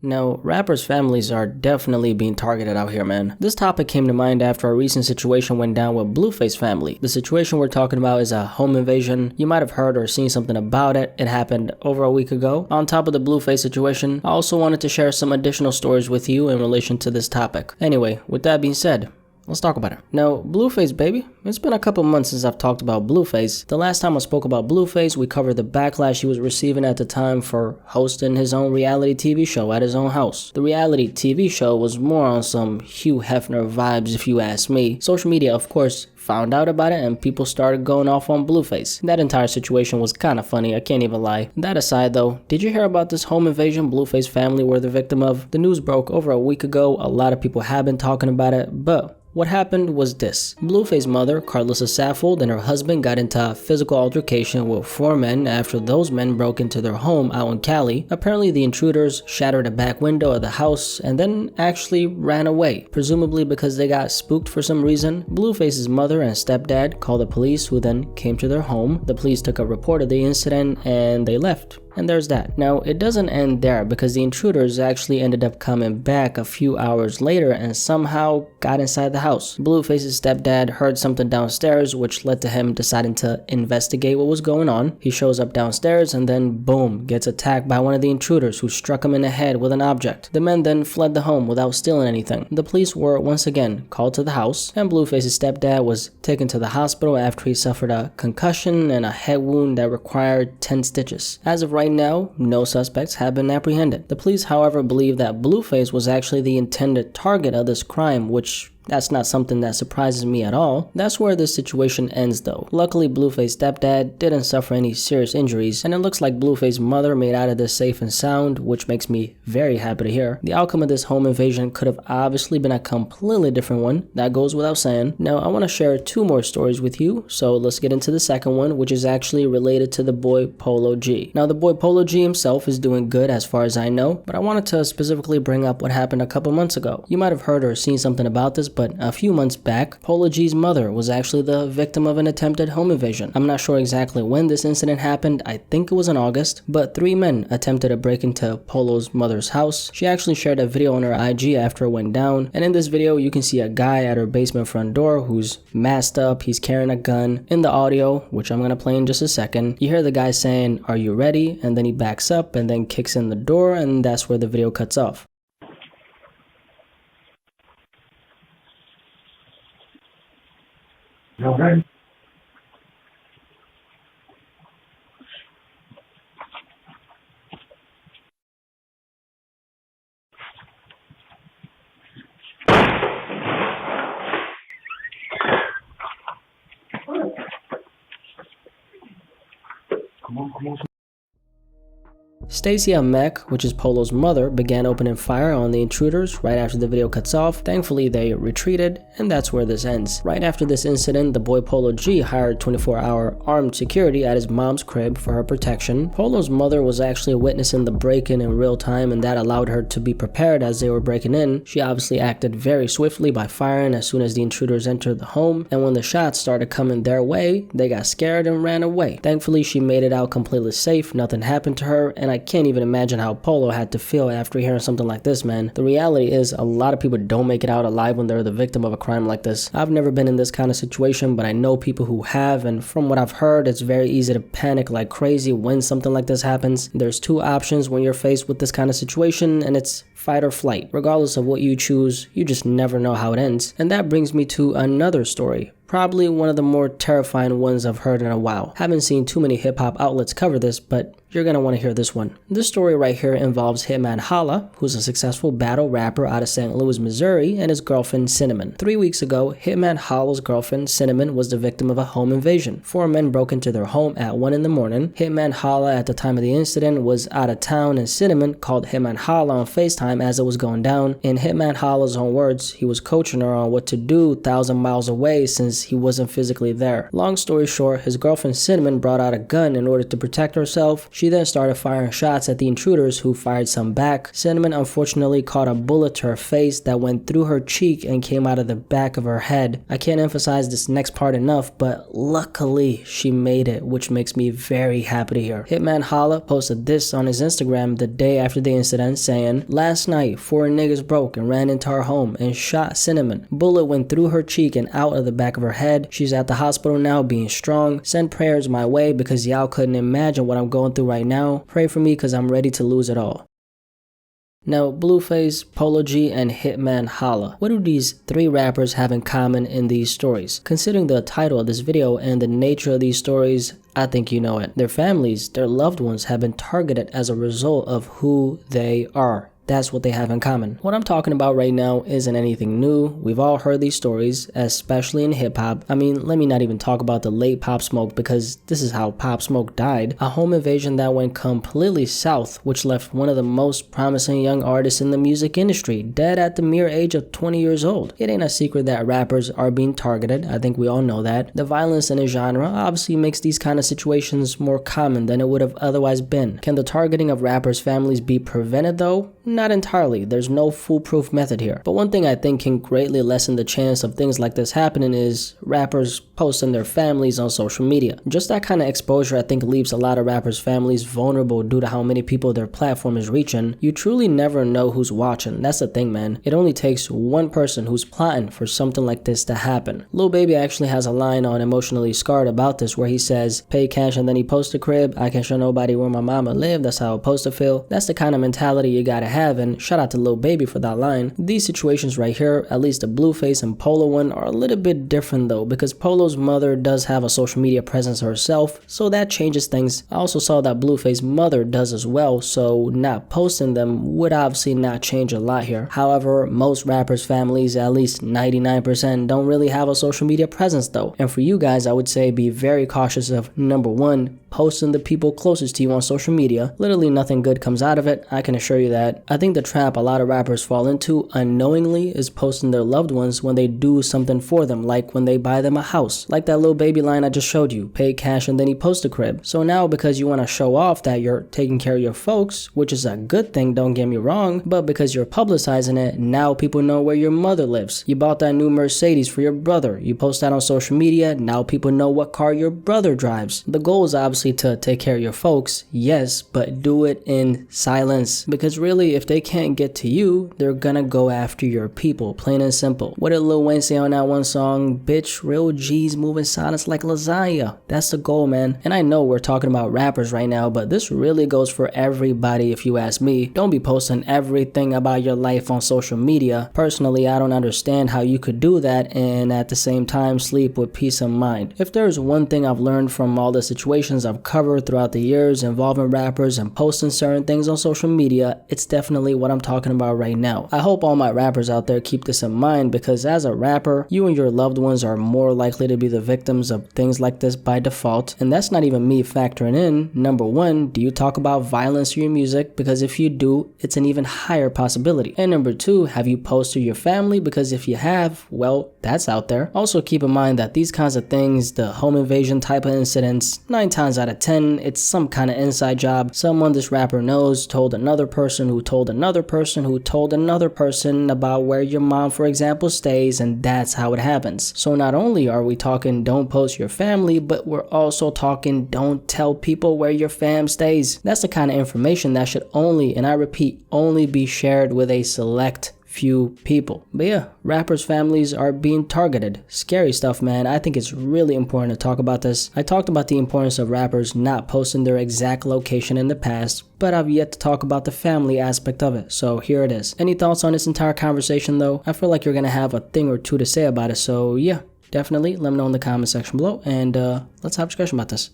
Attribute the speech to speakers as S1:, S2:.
S1: Now, rappers' families are definitely being targeted out here, man. This topic came to mind after a recent situation went down with Blueface family. The situation we're talking about is a home invasion. You might have heard or seen something about it. It happened over a week ago. On top of the Blueface situation, I also wanted to share some additional stories with you in relation to this topic. Anyway, with that being said, let's talk about it. Now, Blueface, baby. It's been a couple months since I've talked about Blueface. The last time I spoke about Blueface, we covered the backlash he was receiving at the time for hosting his own reality TV show at his own house. The reality TV show was more on some Hugh Hefner vibes, if you ask me. Social media, of course, found out about it and people started going off on Blueface. That entire situation was kind of funny, I can't even lie. That aside though, did you hear about this home invasion Blueface family were the victim of? The news broke over a week ago. A lot of people have been talking about it, but what happened was this. Blueface's mother, Carlissa Saffold, and her husband got into a physical altercation with 4 men after those men broke into their home out in Cali. Apparently the intruders shattered a back window of the house and then actually ran away, presumably because they got spooked for some reason. Blueface's mother and stepdad called the police, who then came to their home. The police took a report of the incident and they left. And there's that. Now, it doesn't end there because the intruders actually ended up coming back a few hours later and somehow got inside the house. Blueface's stepdad heard something downstairs, which led to him deciding to investigate what was going on. He shows up downstairs and then boom, gets attacked by one of the intruders who struck him in the head with an object. The men then fled the home without stealing anything. The police were once again called to the house and Blueface's stepdad was taken to the hospital after he suffered a concussion and a head wound that required 10 stitches. As of right now, no suspects have been apprehended. The police, however, believe that Blueface was actually the intended target of this crime, which that's not something that surprises me at all. That's where this situation ends though. Luckily, Blueface's stepdad didn't suffer any serious injuries, and it looks like Blueface's mother made out of this safe and sound, which makes me very happy to hear. The outcome of this home invasion could have obviously been a completely different one, that goes without saying. Now, I want to share 2 more stories with you, so let's get into the second one, which is actually related to the boy Polo G. Now, the boy Polo G himself is doing good as far as I know, but I wanted to specifically bring up what happened a couple months ago. You might have heard or seen something about this, but a few months back, Polo G's mother was actually the victim of an attempted home invasion. I'm not sure exactly when this incident happened. I think it was in August, but 3 men attempted to break into Polo's mother's house. She actually shared a video on her IG after it went down, and in this video you can see a guy at her basement front door who's masked up, he's carrying a gun. In the audio, which I'm gonna play in just a second, you hear the guy saying, "Are you ready?" and then he backs up and then kicks in the door, and that's where the video cuts off.
S2: Okay. Come on.
S1: Stacia Mack, which is Polo's mother, began opening fire on the intruders right after the video cuts off. Thankfully, they retreated, and that's where this ends. Right after this incident, the boy Polo G hired 24-hour armed security at his mom's crib for her protection. Polo's mother was actually witnessing the break-in in real time, and that allowed her to be prepared as they were breaking in. She obviously acted very swiftly by firing as soon as the intruders entered the home, and when the shots started coming their way, they got scared and ran away. Thankfully, she made it out completely safe, nothing happened to her, and I can't even imagine how Polo had to feel after hearing something like this, man. The reality is a lot of people don't make it out alive when they're the victim of a crime like this. I've never been in this kind of situation, but I know people who have, and from what I've heard, it's very easy to panic like crazy when something like this happens. There's 2 options when you're faced with this kind of situation, and it's fight or flight. Regardless of what you choose, you just never know how it ends. And that brings me to another story. Probably one of the more terrifying ones I've heard in a while. Haven't seen too many hip-hop outlets cover this, but you're gonna want to hear this one. This story right here involves Hitman Holla, who's a successful battle rapper out of St. Louis, Missouri, and his girlfriend Cinnamon. 3 weeks ago, Hitman Holla's girlfriend Cinnamon was the victim of a home invasion. 4 men broke into their home at 1 in the morning. Hitman Holla at the time of the incident was out of town, and Cinnamon called Hitman Holla on FaceTime as it was going down. In Hitman Holla's own words, he was coaching her on what to do 1,000 miles away since he wasn't physically there. Long story short, his girlfriend Cinnamon brought out a gun in order to protect herself. She She then started firing shots at the intruders, who fired some back. Cinnamon unfortunately caught a bullet to her face that went through her cheek and came out of the back of her head. I can't emphasize this next part enough, but luckily she made it, which makes me very happy to hear. Hitman Holla posted this on his Instagram the day after the incident, saying, "Last night, 4 niggas broke and ran into our home and shot Cinnamon. Bullet went through her cheek and out of the back of her head. She's at the hospital now being strong. Send prayers my way because y'all couldn't imagine what I'm going through right now. Pray for me because I'm ready to lose it all." Now, Blueface, Polo G, and Hitman Holla. What do these 3 rappers have in common in these stories? Considering the title of this video and the nature of these stories, I think you know it. Their families, their loved ones have been targeted as a result of who they are. That's what they have in common. What I'm talking about right now isn't anything new. We've all heard these stories, especially in hip-hop. I mean, let me not even talk about the late Pop Smoke, because this is how Pop Smoke died. A home invasion that went completely south, which left one of the most promising young artists in the music industry dead at the mere age of 20 years old. It ain't a secret that rappers are being targeted. I think we all know that. The violence in the genre obviously makes these kind of situations more common than it would have otherwise been. Can the targeting of rappers' families be prevented though? Not entirely. There's no foolproof method here. But one thing I think can greatly lessen the chance of things like this happening is rappers posting their families on social media. Just that kind of exposure I think leaves a lot of rappers' families vulnerable due to how many people their platform is reaching. You truly never know who's watching. That's the thing, man. It only takes one person who's plotting for something like this to happen. Lil Baby actually has a line on Emotionally Scarred about this where he says, "Pay cash and then he posts a crib. I can't show nobody where my mama live. That's how it's supposed to feel." That's the kind of mentality you gotta have, and shout out to Lil Baby for that line. These situations right here, at least the Blueface and Polo one, are a little bit different though, because Polo's mother does have a social media presence herself, so that changes things. I also saw that Blueface's mother does as well, so not posting them would obviously not change a lot here. However, most rappers' families, at least 99%, don't really have a social media presence though. And for you guys, I would say be very cautious of, number 1, posting the people closest to you on social media. Literally nothing good comes out of it, I can assure you that. I think the trap a lot of rappers fall into unknowingly is posting their loved ones when they do something for them, like when they buy them a house. Like that Lil Baby line I just showed you, pay cash and then he posts a crib. So now because you want to show off that you're taking care of your folks, which is a good thing, don't get me wrong, but because you're publicizing it, now people know where your mother lives. You bought that new Mercedes for your brother. You post that on social media, now people know what car your brother drives. The goal is obviously to take care of your folks, yes, but do it in silence, because really if they can't get to you, they're gonna go after your people, plain and simple. What did Lil Wayne say on that one song? Bitch, real G's moving silence like lasagna. That's the goal, man. And I know we're talking about rappers right now, but this really goes for everybody if you ask me. Don't be posting everything about your life on social media. Personally, I don't understand how you could do that and at the same time sleep with peace of mind. If there's one thing I've learned from all the situations I've covered throughout the years involving rappers and posting certain things on social media, it's definitely what I'm talking about right now. I hope all my rappers out there keep this in mind, because as a rapper, you and your loved ones are more likely to be the victims of things like this by default. And that's not even me factoring in, number 1, do you talk about violence in your music? Because if you do, it's an even higher possibility. And number 2, have you posted your family? Because if you have, well, that's out there. Also keep in mind that these kinds of things, the home invasion type of incidents, 9 times out of 10, it's some kind of inside job. Someone this rapper knows told another person who told another person who told another person about where your mom, for example, stays, and that's how it happens. So not only are we talking don't post your family, but we're also talking don't tell people where your fam stays. That's the kind of information that should only, and I repeat, only be shared with a select few people. But yeah, rappers' families are being targeted. Scary stuff, man. I think it's really important to talk about this. I talked about the importance of rappers not posting their exact location in the past, but I've yet to talk about the family aspect of it. So here it is. Any thoughts on this entire conversation though? I feel like you're gonna have a thing or two to say about it. So yeah, definitely let me know in the comment section below, and let's have a discussion about this.